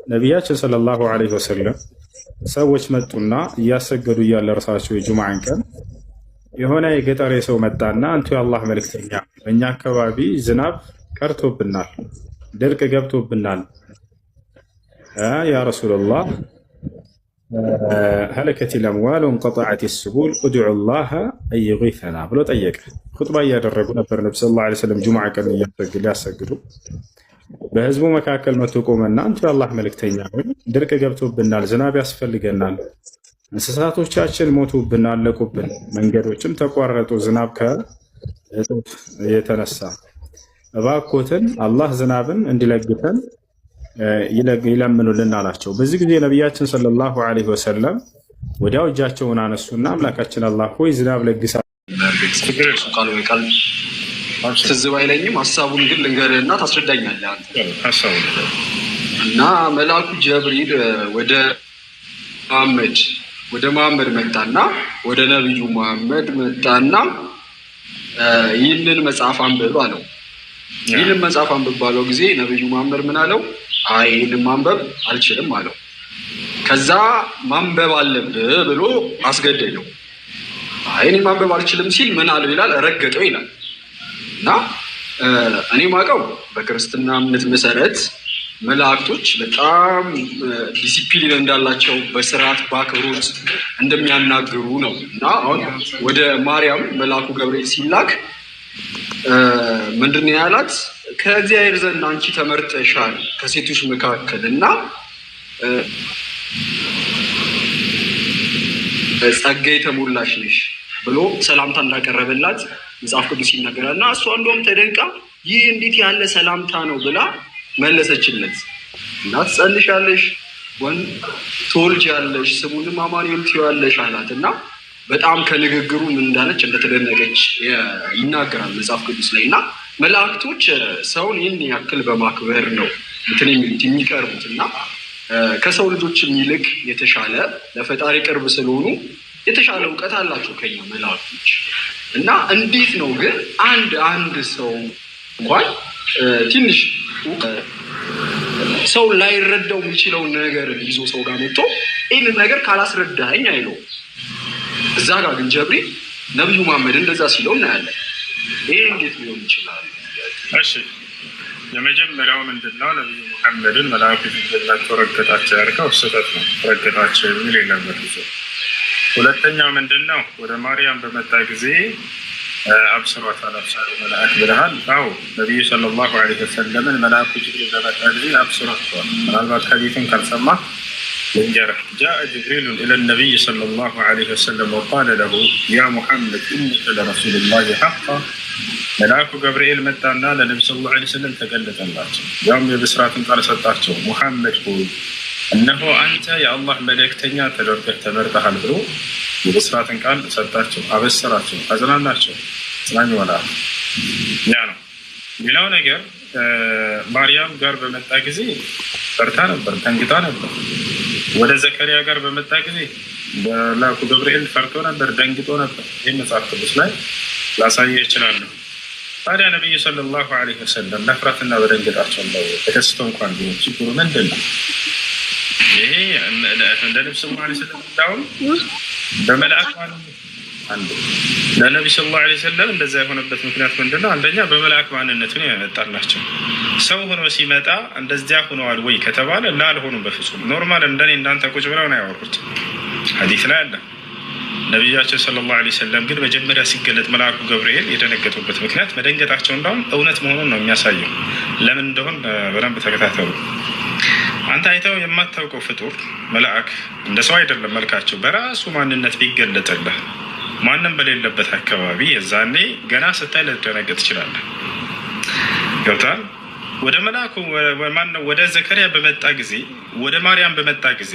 ነቢያችን ሰለላሁ ዐለይሂ ወሰለም ሰዎች መጡና እያሰገዱ እያለ እርሳቸው የጁምዓን ቀን የሆነ የገጠሬ ሰው መጣና አንቱ የአላህ መልእክተኛ በእኛ አካባቢ ዝናብ ቀርቶብናል፣ ድርቅ ገብቶብናል፣ ያ ረሱላላህ هلكت الأموال وانقطعت السبل ادعوا الله أن يغيثنا ብሎ ጠየቀ። ኹጥባ እያደረጉ ነበር ነብዩ ሰለላሁ ዐለይሂ ወሰለም ጁምዓ ቀን ሊያሰግዱ። በህዝቡ መካከል መጥቶ ቆመና አንቱ የአላህ መልእክተኛ ሆይ ድርቅ ገብቶብናል፣ ዝናብ ያስፈልገናል፣ እንስሳቶቻችን ሞቱብን፣ አለቁብን፣ መንገዶችም ተቋረጡ ዝናብ ከእጦት የተነሳ እባክዎትን አላህ ዝናብን እንዲለግተን ይለምኑልን አላቸው። በዚህ ጊዜ ነቢያችን ሰለላሁ ዐለይሂ ወሰለም ወዲያው እጃቸውን አነሱና አምላካችን አላህ ሆይ ዝናብ ለግሳ ቃል ወይ ቃል ትዝ ባይለኝም ሀሳቡን ግን ልንገርህና ታስረዳኛለህ አንተ። እና መልአኩ ጀብሪል ወደ መሐመድ መጣና ወደ ነብዩ መሐመድ መጣና ይህንን መጽሐፍ አንብብ አለው። ይህንን መጽሐፍ አንብብ ባለው ጊዜ ነብዩ መሐመድ ምን አለው? አይ ይህንን ማንበብ አልችልም አለው። ከዛ ማንበብ አለብህ ብሎ አስገደደው። አይ እኔ ማንበብ አልችልም ሲል ምን አለው ይላል? ረገጠው ይላል። እና እኔ ማውቀው በክርስትና እምነት መሰረት መላእክቶች በጣም ዲሲፕሊን እንዳላቸው በስርዓት በአክብሮት እንደሚያናግሩ ነው። እና አሁን ወደ ማርያም መልአኩ ገብርኤል ሲላክ ምንድን ነው ያላት? ከእግዚአብሔር ዘንድ አንቺ ተመርጠሻል ከሴቶች መካከል እና ጸጋ የተሞላሽ ነሽ ብሎ ሰላምታ እንዳቀረበላት መጽሐፍ ቅዱስ ይናገራል። እና እሷ እንደውም ተደንቃ ይህ እንዴት ያለ ሰላምታ ነው ብላ መለሰችለት። እና ትጸንሻለሽ፣ ወንድ ትወልጃለሽ፣ ስሙንም አማኑኤል ትይዋለሽ አላት። እና በጣም ከንግግሩ ምን እንዳለች እንደተደነቀች ይናገራል መጽሐፍ ቅዱስ ላይ። እና መላእክቶች ሰውን ይህን ያክል በማክበር ነው እንትን የሚቀርቡት እና ከሰው ልጆች ይልቅ የተሻለ ለፈጣሪ ቅርብ ስለሆኑ የተሻለ እውቀት አላቸው ከኛ መላእክቶች። እና እንዴት ነው ግን አንድ ሰው እንኳን ትንሽ ሰው ላይረዳው የሚችለው ነገር ይዞ ሰው ጋር መጥቶ ይህንን ነገር ካላስረዳኸኝ አይለው። እዛ ጋር ግን ጀብሪል ነብዩ መሐመድ እንደዛ ሲለው እናያለን። ይሄ እንዴት ሊሆን ይችላል? እሺ የመጀመሪያው ምንድነው? ነብዩ መሐመድን መላእክት እንደላቸው ረገጣቸው ያልከው ስህተት ነው። ረገጣቸው የሚል የለበት። ሁለተኛው ምንድነው? ወደ ማርያም በመጣ ጊዜ አብስሯት አላብሳሪ መላእክት ብለሃል። አዎ ነብዩ ሰለላሁ ዐለይሂ ወሰለም መልአኩ ጅብሪል በመጣ ጊዜ አብስሯቸዋል። ምናልባት ሐዲሱን ካልሰማ ልንገርህ። ጃአ ጅብሪል ኢለ ነቢይ ሰለላሁ ዐለይሂ ወሰለም ወቃለ ለሁ ያ ሙሐመድ ኢነከ ለረሱሉላሂ ሐቃ። መልአኩ ገብርኤል መጣና ለነቢ ሰለላሁ ዐለይሂ ወሰለም ተገለጠላቸው። ያውም የብስራትን ቃል ሰጣቸው። ሙሐመድ ሆይ እነሆ አንተ የአላህ መልእክተኛ ተደርገህ ተመርጠሃል ብሎ የብስራትን ቃል ሰጣቸው፣ አበሰራቸው፣ አጽናናቸው። ጽናኝ ወላሂ ያ ነው። ሌላው ነገር ማርያም ጋር በመጣ ጊዜ ፈርታ ነበር፣ ደንግጣ ነበር። ወደ ዘከሪያ ጋር በመጣ ጊዜ መልአኩ ገብርኤል ፈርቶ ነበር፣ ደንግጦ ነበር። ይህ መጽሐፍ ቅዱስ ላይ ላሳየህ እችላለሁ። ታዲያ ነቢዩ ሰለላሁ ዐለይሂ ወሰለም መፍራትና በደንግጣቸው ነው ተከስቶ እንኳን ቢሆን ችግሩ ምንድን ነው? ይሄ ለነብዩ ሰለላሁ ዐለይሂ ወሰለም እንዳውም በመልአክ አንዱ ለነብዩ ሰለላሁ ዐለይሂ ወሰለም እንደዛ የሆነበት ምክንያት ምንድነው? አንደኛ በመልአክ ማንነቱ ነው ያመጣላቸው። ሰው ሆኖ ሲመጣ እንደዚያ ሆነዋል ወይ ከተባለ ላልሆኑ በፍጹም ኖርማል እንደኔ እንዳንተ ቁጭ ብለው ነው ያወሩት። ሐዲስ ላይ አለ። ነብያችን ሰለላሁ ዐለይሂ ወሰለም ግን መጀመሪያ ሲገለጥ መልአኩ ገብርኤል የደነገጡበት ምክንያት መደንገጣቸው እንዳውም እውነት መሆኑን ነው የሚያሳየው። ለምን እንደሆነ በደንብ ተከታተሉ። አንተ አይተው የማታውቀው ፍጡር መልአክ እንደ ሰው አይደለም መልካቸው፣ በራሱ ማንነት ቢገለጥልህ ማንም በሌለበት አካባቢ የዛኔ ገና ስታይ ልትደነግጥ ትችላለህ። ገብቶሃል? ወደ መልአኩ ማነው ወደ ዘከሪያ በመጣ ጊዜ ወደ ማርያም በመጣ ጊዜ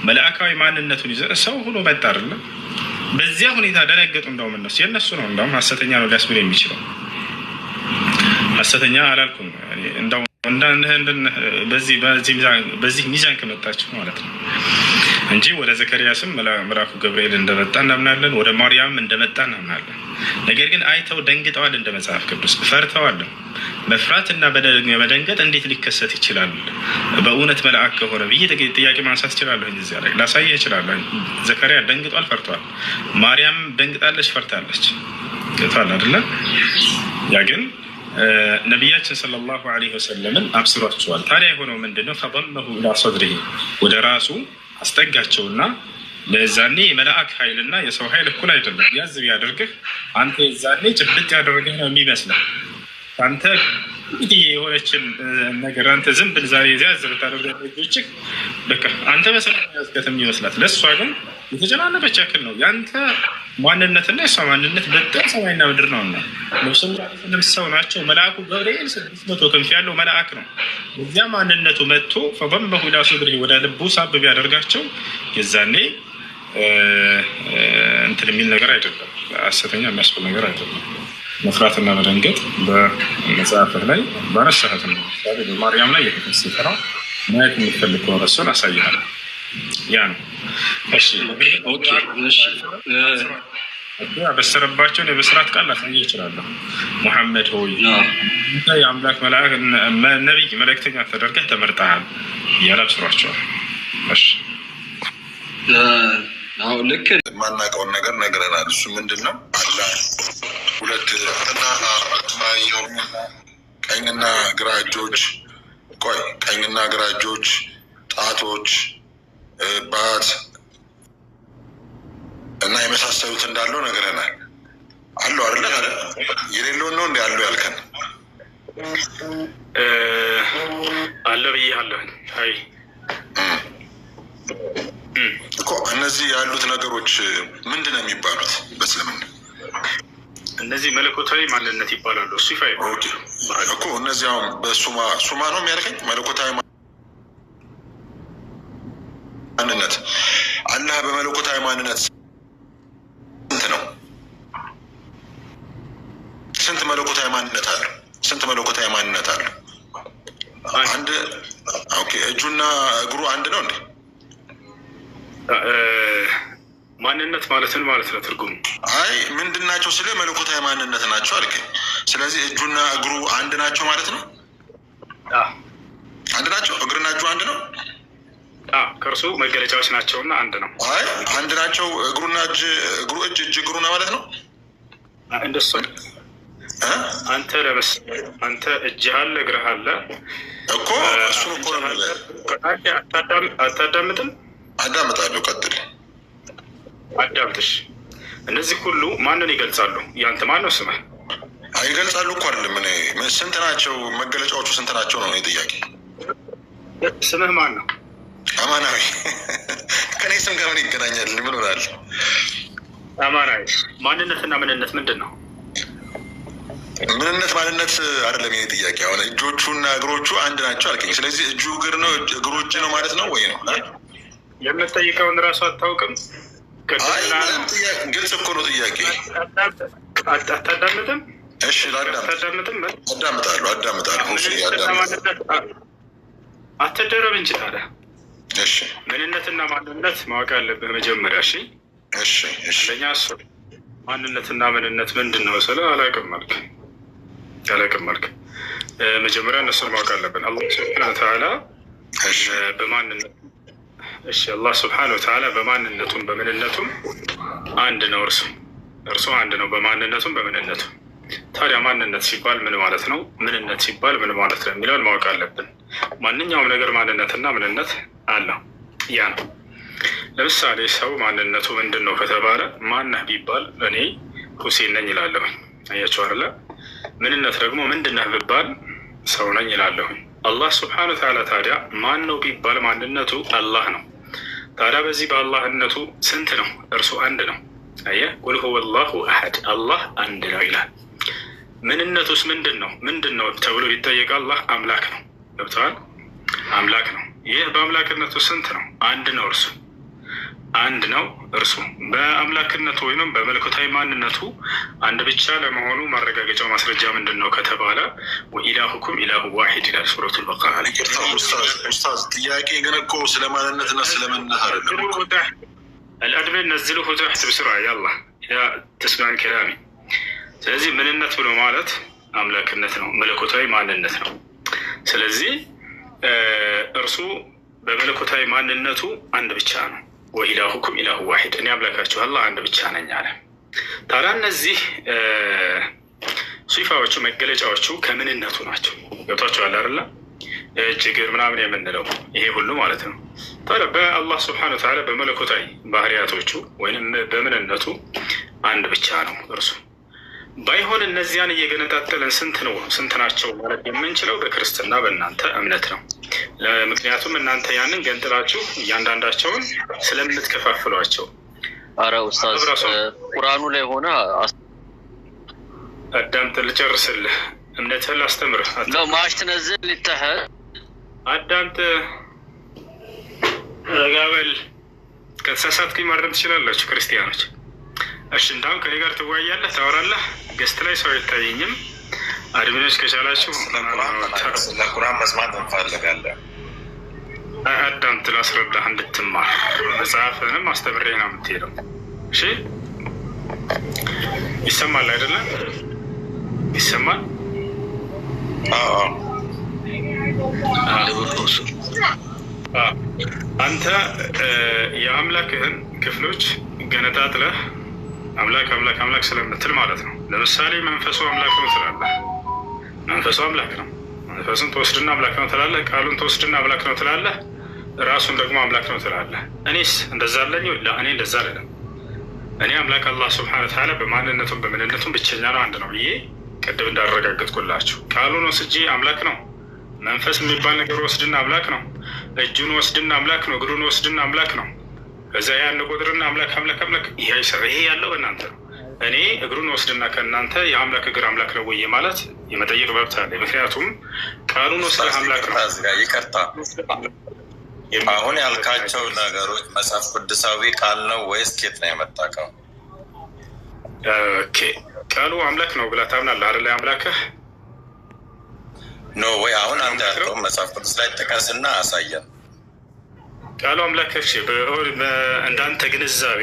መልአካዊ ማንነቱን ይዘ ሰው ሆኖ መጣ አይደለም። በዚያ ሁኔታ ደነገጡ። እንደውም እነሱ የነሱ ነው እንደውም ሐሰተኛ ነው ሊያስብል የሚችለው። ሐሰተኛ አላልኩም እንደው በዚህ ሚዛን ከመጣችሁ ማለት ነው እንጂ ወደ ዘከሪያስም መልአኩ ገብርኤል እንደመጣ እናምናለን፣ ወደ ማርያም እንደመጣ እናምናለን። ነገር ግን አይተው ደንግጠዋል። እንደ መጽሐፍ ቅዱስ ፈርተዋል። መፍራትና በመደንገጥ እንዴት ሊከሰት ይችላል? በእውነት መልአክ ከሆነ ብዬ ጥያቄ ማንሳት እችላለሁ። እዚያ ላይ ላሳየህ እችላለሁ። ዘካርያ ደንግጧል፣ ፈርቷል። ማርያም ደንግጣለች፣ ፈርታለች። ገብቶሃል አይደለ? ያ ግን ነቢያችን ሰለላሁ ዐለይሂ ወሰለምን አብስሯቸዋል። ታዲያ የሆነው ምንድነው? ፈضمه الى صدره ወደ ራሱ አስጠጋቸውና ለዛኔ የመላእክ ኃይልና የሰው ኃይል እኩል አይደለም። ያዝ ቢያደርግህ አንተ የዛኔ ጭብጥ ያደረግህ ነው የሚመስለው። አንተ እንግዲህ የሆነችን ነገር አንተ ዝም ብል ዛሬ ያዝ ብታደርገው ልጆችህ በቃ አንተ በሰላም ያስከተም ይመስላል። ለሷ ግን የተጨናነቀች ያክል ነው። ያንተ ማንነትና የሷ ማንነት በጣም ሰማይና ምድር ነውና ሰው ናቸው። መልአኩ ገብርኤል 600 ክንፍ ያለው መልአክ ነው። እዚያ ማንነቱ መጥቶ فضمه الى صدره ወደ ልቡ ሳብ ቢያደርጋቸው የዛኔ እንትን የሚል ነገር አይደለም። ሐሰተኛ የሚያስብል ነገር አይደለም። መፍራትና መደንገጥ በመጽሐፍህ ላይ ባነሳሃት ነው። በማርያም ላይ የተከሰተ ነው። ማየት የምትፈልግ ከሆነ እሱን አሳይሃለሁ። ያ ነው። እሺ ኦኬ። እሺ በሰረባቸውን የበስራት ቃል ላሳየህ እችላለሁ። ሙሐመድ ሆይ የአምላክ መልአክ ነቢይ መልእክተኛ ተደርገህ ተመርጠሃል እያለ አብስሯቸዋል። እሺ ልክ የማናውቀውን ነገር ነግረናል። እሱ ምንድን ነው? አላህ ሁለት ቀኝና ግራ እጆች፣ ቆይ ቀኝና ግራ እጆች፣ ጣቶች፣ ባት እና የመሳሰሉት እንዳለው ነግረናል። አለው አይደለ? የሌለውን ነው እንዲ ያለው ያልከን አለ ብዬሃለሁ። አይ እኮ እነዚህ ያሉት ነገሮች ምንድን ነው የሚባሉት በእስልምና? እነዚህ መለኮታዊ ማንነት ይባላሉ። እሱ ይፋ እኮ እነዚህ አሁን በሱማ ነው የሚያልከኝ። መለኮታዊ ማንነት አላህ በመለኮታዊ ማንነት ስንት ነው? ስንት መለኮታዊ ማንነት አለ? ስንት መለኮታዊ ማንነት አለ? አንድ። ኦኬ። እጁና እግሩ አንድ ነው እንዴ? ማንነት ማለትን ማለት ነው ትርጉሙ። አይ ምንድን ናቸው? ስለ መለኮታዊ ማንነት ናቸው አልከኝ። ስለዚህ እጁና እግሩ አንድ ናቸው ማለት ነው? አንድ ናቸው። እግርና እጁ አንድ ነው? ከእርሱ መገለጫዎች ናቸውና አንድ ነው። አይ አንድ ናቸው። እግሩና እግሩ እጅ እግሩ ነው ማለት ነው። እንደሱ አንተ ለምሳሌ አንተ እጅህ አለ እግርህ አለ እኮ እሱን እኮ ነው። አታዳምጥም? አዳምጣለሁ። ቀጥል። አዳምጥሽ። እነዚህ ሁሉ ማንን ይገልጻሉ? ያንተ ማን ነው ስምህ? አይገልጻሉ እኮ አይደለም። እኔ ስንት ናቸው መገለጫዎቹ? ስንት ናቸው ነው ጥያቄ። ስምህ ማን ነው? አማናዊ። ከኔ ስም ጋር ምን ይገናኛል? ምን ሆናል? አማናዊ። ማንነትና ምንነት ምንድን ነው? ምንነት ማንነት አይደለም የኔ ጥያቄ። አሁን እጆቹና እግሮቹ አንድ ናቸው አልከኝ። ስለዚህ እጁ እግር ነው፣ እግሩ እጅ ነው ማለት ነው ወይ ነው? የምትጠይቀውን እራሱ አታውቅም? ግልጽ እኮ ነው ጥያቄ። አታዳምጥም? እሺ አዳምጣለሁ። አትደረብ እንጂ ታዲያ። እሺ ምንነትና ማንነት ማወቅ ያለብህ መጀመሪያ። እሺ ለኛ እሱ ማንነትና ምንነት ምንድን ነው ስለ አላውቅም አልክ። መጀመሪያ እነሱን ማወቅ አለብን። አላህ ስብሐነሁ ወተዓላ በማንነት አላህ ስብሐነሁ ወተዓላ በማንነቱም በምንነቱም አንድ ነው። እርሱ አንድ ነው በማንነቱም በምንነቱም። ታዲያ ማንነት ሲባል ምን ማለት ነው? ምንነት ሲባል ምን ማለት ነው የሚለውን ማወቅ አለብን። ማንኛውም ነገር ማንነትና ምንነት አለው። ያ ነው። ለምሳሌ ሰው ማንነቱ ምንድን ነው ከተባለ ማነህ ቢባል እኔ ሁሴን ነኝ ይላለሁኝ። አያችሁ አይደለ? ምንነት ደግሞ ምንድነህ ቢባል ሰው ነኝ ይላለሁኝ። አላህ ስብሐነሁ ወተዓላ ታዲያ ማን ነው ቢባል ማንነቱ አላህ ነው። ታዲያ በዚህ በአላህነቱ ስንት ነው? እርሱ አንድ ነው። አየህ፣ ቁል ሁወ አላሁ አሐድ፣ አላህ አንድ ነው ይላል። ምንነቱስ ምንድን ነው ተብሎ ቢጠየቅ አላህ አምላክ ነው። ገብተዋል? አምላክ ነው። ይህ በአምላክነቱ ስንት ነው? አንድ ነው። እርሱ አንድ ነው። እርሱ በአምላክነቱ ወይም በመለኮታዊ ማንነቱ አንድ ብቻ ለመሆኑ ማረጋገጫው ማስረጃ ምንድን ነው ከተባለ ወኢላሁኩም ኢላሁ ዋሂድ ይላል ሱረቱል በቀራ ላይ። ኡስታዝ ጥያቄ ግን እኮ ስለ ማንነትና ስለ ምንነት አይደለም። الأدب نزله تحت بسرعة يلا يا تسمع كلامي ስለዚህ ምንነት ብሎ ማለት አምላክነት ነው፣ መለኮታዊ ማንነት ነው። ስለዚህ እርሱ በመለኮታዊ ማንነቱ አንድ ብቻ ነው። ወኢላሁኩም ኢላሁ ዋሂድ፣ እኔ አምላካችሁ አላህ አንድ ብቻ ነኝ አለ። ታዲያ እነዚህ ሲፋዎቹ መገለጫዎቹ ከምንነቱ ናቸው። ገብቷቸዋል አይደለ? እጅግር ምናምን የምንለው ይሄ ሁሉ ማለት ነው። ታዲያ በአላህ ስብሐነሁ ወተዓላ በመለኮታዊ ባህሪያቶቹ ወይም በምንነቱ አንድ ብቻ ነው እርሱ። ባይሆን እነዚያን እየገነጣጠለን ስንት ናቸው ማለት የምንችለው በክርስትና በእናንተ እምነት ነው። ምክንያቱም እናንተ ያንን ገንጥላችሁ እያንዳንዳቸውን ስለምትከፋፍሏቸው። አረ ኡስታዝ ቁርአኑ ላይ ሆነ አዳምጥ ልጨርስልህ፣ እምነትህን ላስተምርህ። ነው ማሽ ትነዝል ልተህ አዳምጥ፣ ረጋበል። ከተሳሳትኩኝ ማረም ትችላላችሁ ክርስቲያኖች። እሺ እንዳውም ከኔ ጋር ትወያያለህ፣ ታወራለህ። ገስት ላይ ሰው አይታየኝም። አድሚኖች ከቻላችሁ ስለ ቁርአን መስማት እንፈልጋለን። አዳምጥ፣ ላስረዳህ እንድትማር። መጽሐፍንም አስተምሬ ነው የምትሄደው። እሺ ይሰማል አይደለም? ይሰማል። አንተ የአምላክህን ክፍሎች ገነጣጥለህ አምላክ አምላክ አምላክ ስለምትል ማለት ነው። ለምሳሌ መንፈሱ አምላክ ነው ትላለህ፣ መንፈሱ አምላክ ነው። መንፈሱን ተወስድና አምላክ ነው ትላለህ። ቃሉን ተወስድና አምላክ ነው ትላለህ። ራሱን ደግሞ አምላክ ነው ትላለህ። እኔስ እንደዛ አለኝ? እኔ እንደዛ አይደለም። እኔ አምላክ አላህ ስብሐነሁ ወተዓላ በማንነቱም በምንነቱም ብቸኛ ነው፣ አንድ ነው ብዬ ቅድም እንዳረጋገጥኩላችሁ ቃሉን ወስጄ አምላክ ነው። መንፈስ የሚባል ነገር ወስድና አምላክ ነው። እጁን ወስድና አምላክ ነው። እግሩን ወስድና አምላክ ነው። ከዛ ያን ቁጥርና አምላክ አምላክ አምላክ ይሄ አይሰራ። ይሄ ያለው በእናንተ ነው። እኔ እግሩን ወስድና ከእናንተ የአምላክ እግር አምላክ ነው ወይ ማለት የመጠየቅ መብት አለ። ምክንያቱም ቃሉን ወስደህ አምላክ ነው። ይቅርታ፣ አሁን ያልካቸው ነገሮች መጽሐፍ ቅዱሳዊ ቃል ነው ወይስ ኬት ነው የመጣቀው? ኦኬ፣ ቃሉ አምላክ ነው ብለህ ታምናለህ አይደለ? አምላክህ ኖ ወይ? አሁን አንተ ያለው መጽሐፍ ቅዱስ ላይ ጥቀስና አሳየን። ቃሉ አምላክ እንዳንተ ግንዛቤ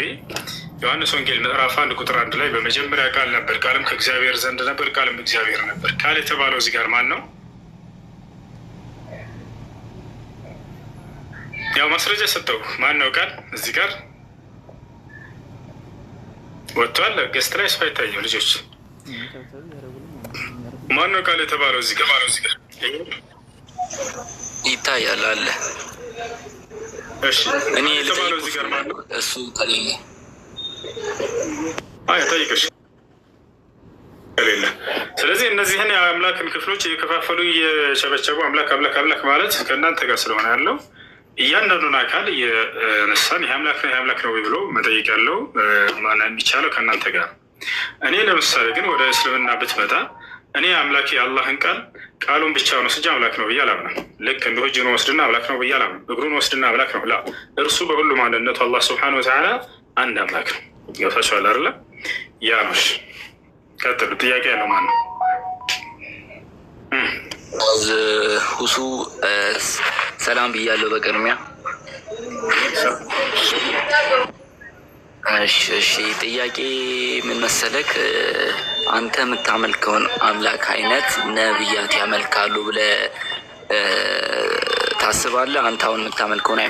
ዮሐንስ ወንጌል ምዕራፍ 1 ቁጥር 1 ላይ በመጀመሪያ ቃል ነበር፣ ቃልም ከእግዚአብሔር ዘንድ ነበር፣ ቃልም እግዚአብሔር ነበር። ቃል የተባለው እዚህ ጋር ማን ነው? ያው ማስረጃ ሰጠው። ማን ነው ቃል? እዚህ ጋር ወጥቷል። ገስት ላይ ሰው አይታየም። ልጆች ማን ነው ቃል የተባለው እዚህ ጋር? ይታያል አለ። እሺ እኔ የተባለው እዚህ ጋር ማን ነው? እሱ ከሌለ ጠይቅሽ ከሌለ። ስለዚህ እነዚህን የአምላክን ክፍሎች እየከፋፈሉ እየቸበቸቡ አምላክ አምላክ አምላክ ማለት ከእናንተ ጋር ስለሆነ ያለው እያንዳንዱን አካል እየነሳን ይህ አምላክ ነው ይህ አምላክ ነው ብሎ መጠየቅ ያለው የሚቻለው ከእናንተ ጋር። እኔ ለምሳሌ ግን ወደ እስልምና ብትመጣ እኔ አምላክ የአላህን ቃሉን ብቻውን ወስጄ አምላክ ነው ብዬ አላምንም። ልክ እንደ እጁን ወስድና አምላክ ነው ብዬ አላምንም። እግሩን ወስድና አምላክ ነው ላ እርሱ በሁሉ ማንነቱ አላህ ስብሐነሁ ወተዓላ አንድ አምላክ ነው። ገብታችኋል አይደለ? ያ ነው። ቀጥሉ። ጥያቄ ያለው ማን ነው? ሁሱ ሰላም ብያለሁ በቅድሚያ። እሺ ጥያቄ ምን መሰለክ፣ አንተ የምታመልከውን አምላክ አይነት ነብያት ያመልካሉ ብለህ ታስባለህ? አንተ አሁን የምታመልከውን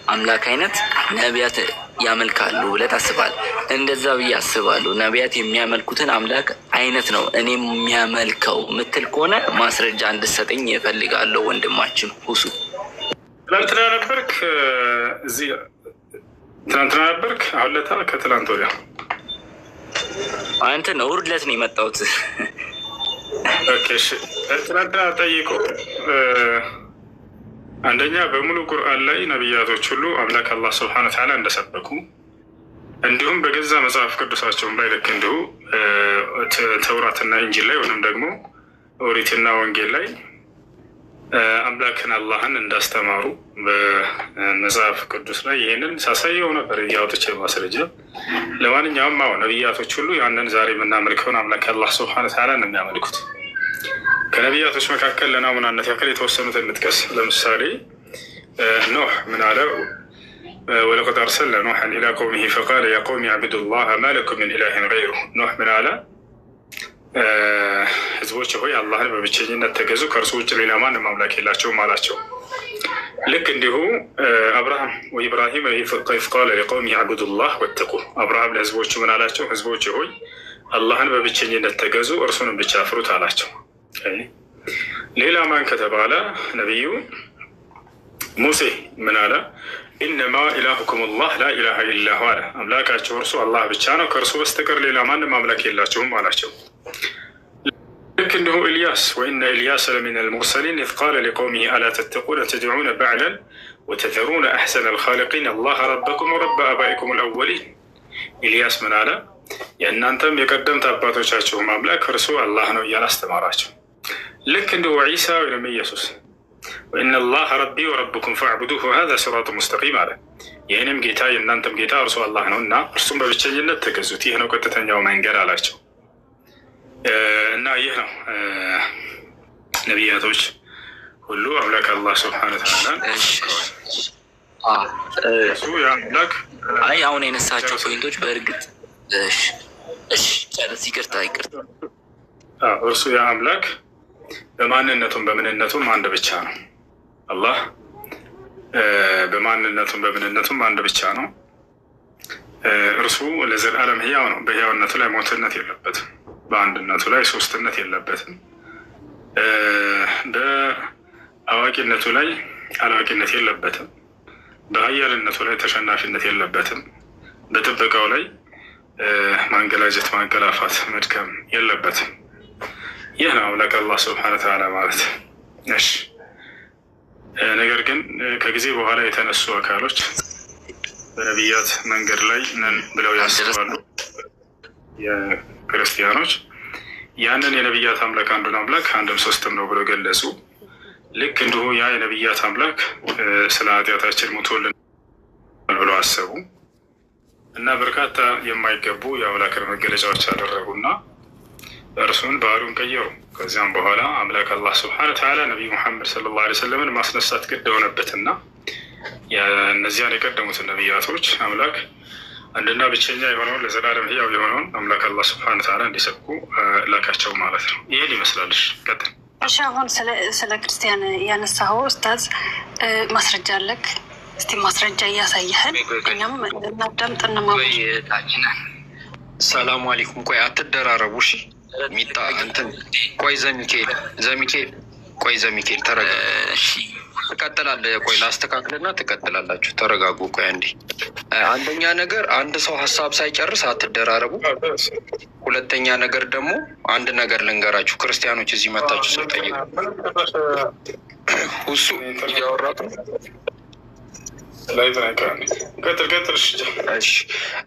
አምላክ አይነት ነቢያት ያመልካሉ ብለህ ታስባለህ? እንደዛ ብዬ አስባለሁ። ነቢያት የሚያመልኩትን አምላክ አይነት ነው እኔ የሚያመልከው ምትል ከሆነ ማስረጃ እንድሰጠኝ እፈልጋለሁ። ወንድማችን ሁሱ ትናንትና ነበርክ እዚህ? ትናንትና ነበርክ? አሁን ለታ ከትላንት ወዲያ አንተ ነው ውርድለት ነው የመጣሁት። ትናንትና ጠይቆ አንደኛ በሙሉ ቁርአን ላይ ነቢያቶች ሁሉ አምላክ አላህ ስብሐነሁ ወተዓላ እንደሰበኩ እንዲሁም በገዛ መጽሐፍ ቅዱሳቸውን ላይ ልክ እንዲሁ ተውራትና እንጂል ላይ ወይም ደግሞ ኦሪትና ወንጌል ላይ አምላክን አላህን እንዳስተማሩ በመጽሐፍ ቅዱስ ላይ ይህንን ሳሳየው ነበር እያወጥቼ ማስረጃ። ለማንኛውም አሁን ነቢያቶች ሁሉ ያንን ዛሬ የምናመልከውን አምላክ አላህ ስብሐነሁ ወተዓላ ነው የሚያመልኩት። ከነቢያቶች መካከል ለናሙናነት ያክል የተወሰኑትን እንጥቀስ። ለምሳሌ ኖህ ምን አለ? ወለቀድ አርሰልና ኑሐን ኢላ ቀውሚሂ ፈቃለ ያ ቀውሚ አዕቡዱላህ ማ ለኩም ሚን ኢላሂን ገይሩህ። ኖህ ምን አለ? ህዝቦች ሆይ አላህን በብቸኝነት ተገዙ፣ ከእርሱ ውጭ ሌላ ማንም አምላክ የላቸውም አላቸው። ልክ እንዲሁ አብርሃም ወኢብራሂም ኢዝ ቃለ ሊቀውሚሂ አዕቡዱላህ ወተቁ። አብርሃም ለህዝቦቹ ምን አላቸው? ህዝቦች ሆይ አላህን በብቸኝነት ተገዙ፣ እርሱንም ብቻ ፍሩት አላቸው። ሌላ ማን ከተባለ ነቢዩ ሙሴ ምን አለ? ኢነማ ኢላሁኩም ላህ ላ ኢላሃ ኢላሁ አለ። አምላካቸው እርሱ አላህ ብቻ ነው፣ ከእርሱ በስተቀር ሌላ ማንም አምላክ የላቸውም አላቸው። ልክ እንዲሁ ኢልያስ ወኢነ ኢልያስ ለሚን አልሙርሰሊን ኢዝ ቃለ ሊቀውሚሂ አላ ተተቁነ ተድዑነ በዕለን ወተዘሩነ አሕሰነ አልኻሊቂን አላህ ረበኩም ወረበ አባኢኩም አልአወሊን። ኢልያስ ምን አለ? የእናንተም የቀደምት አባቶቻችሁም አምላክ እርሱ አላህ ነው እያለ አስተማራቸው። ልክ እንዲሁ ዒሳ ወይም ኢየሱስ ወኢነ ላህ ረቢ ወረብኩም ፈዕቡዱሁ ሃዛ ሲራጡ ሙስተቂም አለ። ይህንም ጌታ የእናንተም ጌታ እርሱ አላህ ነው እና እርሱም በብቸኝነት ተገዙት፣ ይህ ነው ቀጥተኛው መንገድ አላቸው። እና ይህ ነው ነቢያቶች ሁሉ አምላክ አላህ ስብሐነ ወተዓላ እሱ የአምላክ አሁን የነሳቸው ፖይንቶች በእርግጥ ይቅርታ እርሱ የአምላክ በማንነቱም በምንነቱም አንድ ብቻ ነው። አላህ በማንነቱም በምንነቱም አንድ ብቻ ነው። እርሱ ለዘላለም ህያው ነው። በህያውነቱ ላይ ሞትነት የለበትም። በአንድነቱ ላይ ሶስትነት የለበትም። በአዋቂነቱ ላይ አላዋቂነት የለበትም። በሀያልነቱ ላይ ተሸናፊነት የለበትም። በጥበቃው ላይ ማንገላጀት፣ ማንገላፋት፣ መድከም የለበትም። ይህ ነው አምላክ አላህ ስብሐነ ወተዓላ ማለት። እሺ ነገር ግን ከጊዜ በኋላ የተነሱ አካሎች በነቢያት መንገድ ላይ ነን ብለው ያስባሉ። የክርስቲያኖች ያንን የነቢያት አምላክ አንዱን አምላክ አንድም ሶስትም ነው ብለው ገለጹ። ልክ እንዲሁ ያ የነቢያት አምላክ ስለ ኃጢአታችን ሙቶልን ብለው አሰቡ እና በርካታ የማይገቡ የአምላክን መገለጫዎች አደረጉና እርሱን ባህሪውን ቀየሩ። ከዚያም በኋላ አምላክ አላህ ስብሐነ ወተዓላ ነቢይ ሙሐመድ ሰለላሁ ዐለይሂ ወሰለምን ማስነሳት ግድ ሆነበትና እነዚያን የቀደሙትን ነቢያቶች አምላክ አንድና ብቸኛ የሆነውን ለዘላለም ህያው የሆነውን አምላክ አላህ ስብሐነ ወተዓላ እንዲሰብኩ ላካቸው ማለት ነው። ይህን ይመስላልሽ። ቀጥል። እሺ አሁን ስለ ክርስቲያን ያነሳኸው ኡስታዝ ማስረጃ አለክ? እስቲ ማስረጃ እያሳየህን እኛም እናዳምጥ። ሰላሙ አለይኩም። ቆይ አትደራረቡ እሺ። ሚጣ እንትን ቆይ ዘሚካኤል ተረጋጋ። እሺ ትቀጥላለህ። ቆይ ላስተካክልና ትቀጥላላችሁ። ተረጋጉ። ቆይ አንዴ። አንደኛ ነገር አንድ ሰው ሀሳብ ሳይጨርስ አትደራረቡ። ሁለተኛ ነገር ደግሞ አንድ ነገር ልንገራችሁ። ክርስቲያኖች እዚህ መታችሁ ሰው ጠይቁ። እሱ እያወራቱ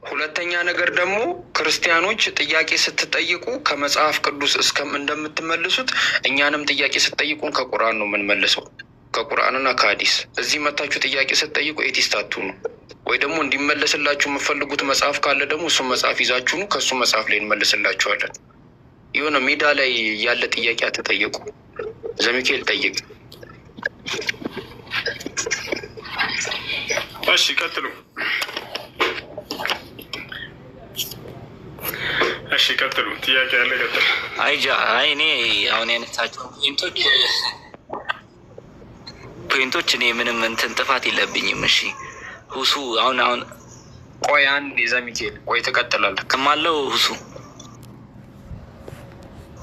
ሁለተኛ ነገር ደግሞ ክርስቲያኖች ጥያቄ ስትጠይቁ ከመጽሐፍ ቅዱስ እንደምትመልሱት እኛንም ጥያቄ ስትጠይቁን ከቁርአን ነው የምንመልሰው፣ ከቁርአንና ከሀዲስ። እዚህ መታችሁ ጥያቄ ስትጠይቁ ኤቲስታቱ ነው ወይ ደግሞ እንዲመለስላችሁ የምፈልጉት መጽሐፍ ካለ ደግሞ እሱን መጽሐፍ ይዛችሁ ነው፣ ከእሱ መጽሐፍ ላይ እንመልስላችኋለን። የሆነ ሜዳ ላይ ያለ ጥያቄ አትጠይቁ። ዘሚካኤል ጠይቅ። እሺ ቀጥሉ። ጥያቄ ያለ ቀጥል። እኔ አሁን ያነሳቸው ፖይንቶች እኔ ምንም እንትን ጥፋት የለብኝም። እሺ ሁሱ አሁን ቆይ አንድ የዘሚካኤል ቆይ ትቀጥላለህ። ከማለው ሁሱ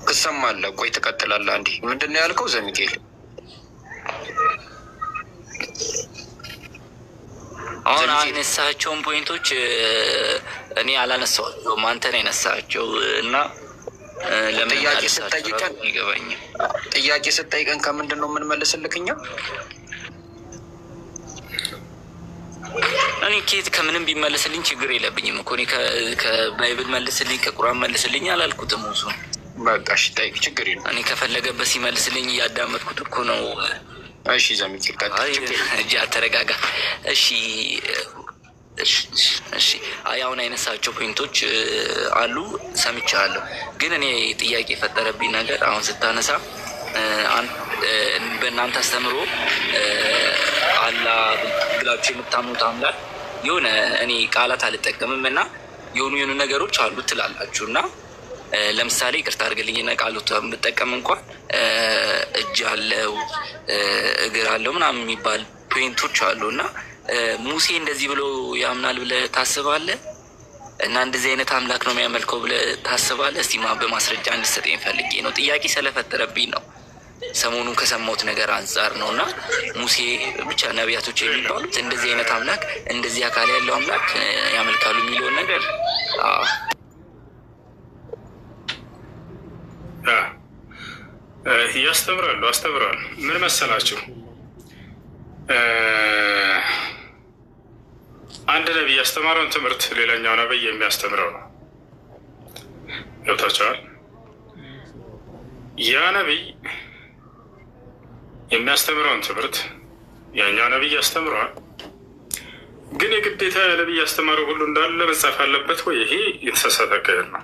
ትሰማለህ። ቆይ ትቀጥላለህ። አንዴ ምንድን ነው ያልከው ዘሚካኤል? አሁን ያነሳቸውን ፖይንቶች እኔ አላነሳኋቸውም፣ አንተ ነው ያነሳቸው እና ለምን ጥያቄ ስጠይቀን ከምንድን ነው የምንመልስልህ እኛ? እኔ ከምንም ቢመለስልኝ ችግር የለብኝም እኮ። እኔ ከባይብል መልስልኝ ከቁርአን መልስልኝ አላልኩትም። እሱ በቃ እሺ ጠይቅ፣ ችግር የለም። እኔ ከፈለገበት ሲመልስልኝ እያዳመጥኩት እኮ ነው። እሺ ዘሚካኤል ተረጋጋ። እሺ አሁን አይነሳቸው ፖይንቶች አሉ ሰምቻለሁ። ግን እኔ ጥያቄ የፈጠረብኝ ነገር አሁን ስታነሳ በእናንተ አስተምሮ አላህ ብላችሁ የምታምኑት አምላክ የሆነ እኔ ቃላት አልጠቀምም እና የሆኑ ነገሮች አሉ ትላላችሁ እና ለምሳሌ ይቅርታ አድርግልኝና ቃሉት ብጠቀም እንኳን እጅ አለው እግር አለው ምናምን የሚባል ፖይንቶች አሉ እና ሙሴ እንደዚህ ብሎ ያምናል ብለህ ታስባለህ? እና እንደዚህ አይነት አምላክ ነው የሚያመልከው ብለህ ታስባለህ? እስቲ በማስረጃ እንድትሰጠኝ ፈልጌ ነው። ጥያቄ ስለፈጠረብኝ ነው። ሰሞኑን ከሰማሁት ነገር አንጻር ነው እና ሙሴ ብቻ ነቢያቶች የሚባሉት እንደዚህ አይነት አምላክ እንደዚህ አካል ያለው አምላክ ያመልካሉ የሚለውን ነገር ያስተምራሉ። ምን መሰላችሁ? አንድ ነቢይ ያስተማረውን ትምህርት ሌላኛው ነቢይ የሚያስተምረው ነው። ገብታችኋል? ያ ነቢይ የሚያስተምረውን ትምህርት ያኛው ነቢይ ያስተምረዋል። ግን የግዴታ ነቢይ ያስተማረው ሁሉ እንዳለ መጻፍ አለበት ወይ? ይሄ የተሳሳተ አካሄድ ነው።